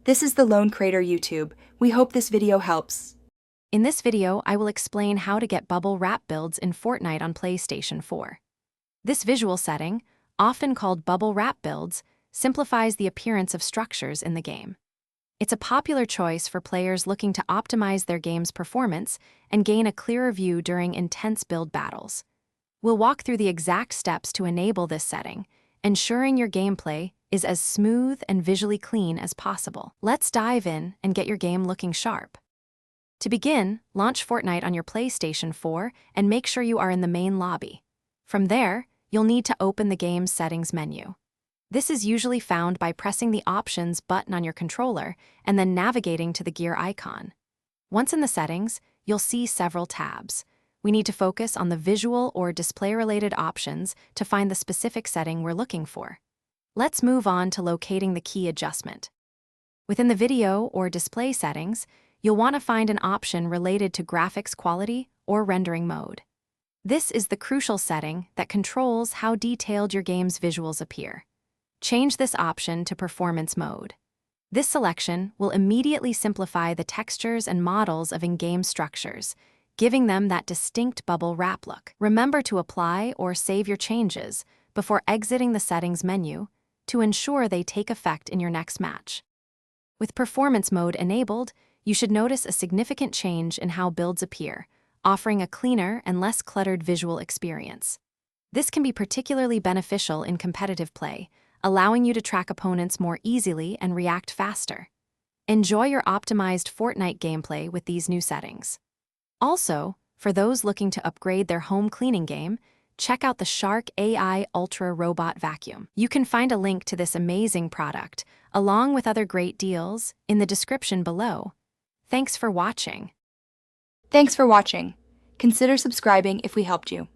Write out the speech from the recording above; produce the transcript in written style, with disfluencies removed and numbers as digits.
This is the Lone Crater YouTube. We hope this video helps. In this video, I will explain how to get bubble wrap builds in Fortnite on PlayStation 4. This visual setting, often called bubble wrap builds, simplifies the appearance of structures in the game. It's a popular choice for players looking to optimize their game's performance and gain a clearer view during intense build battles. We'll walk through the exact steps to enable this setting, ensuring your gameplay is as smooth and visually clean as possible. Let's dive in and get your game looking sharp. To begin, launch Fortnite on your PlayStation 4 and make sure you are in the main lobby. From there, you'll need to open the game's settings menu. This is usually found by pressing the Options button on your controller and then navigating to the gear icon. Once in the settings, you'll see several tabs. We need to focus on the visual or display-related options to find the specific setting we're looking for. Let's move on to locating the key adjustment. Within the video or display settings, you'll want to find an option related to graphics quality or rendering mode. This is the crucial setting that controls how detailed your game's visuals appear. Change this option to performance mode. This selection will immediately simplify the textures and models of in-game structures, giving them that distinct bubble wrap look. Remember to apply or save your changes before exiting the settings menu to ensure they take effect in your next match. With performance mode enabled, you should notice a significant change in how builds appear, offering a cleaner and less cluttered visual experience. This can be particularly beneficial in competitive play, allowing you to track opponents more easily and react faster. Enjoy your optimized Fortnite gameplay with these new settings. Also, for those looking to upgrade their home cleaning game, check out the Shark AI Ultra Robot Vacuum. You can find a link to this amazing product, along with other great deals, in the description below. Thanks for watching. Thanks for watching. Consider subscribing if we helped you.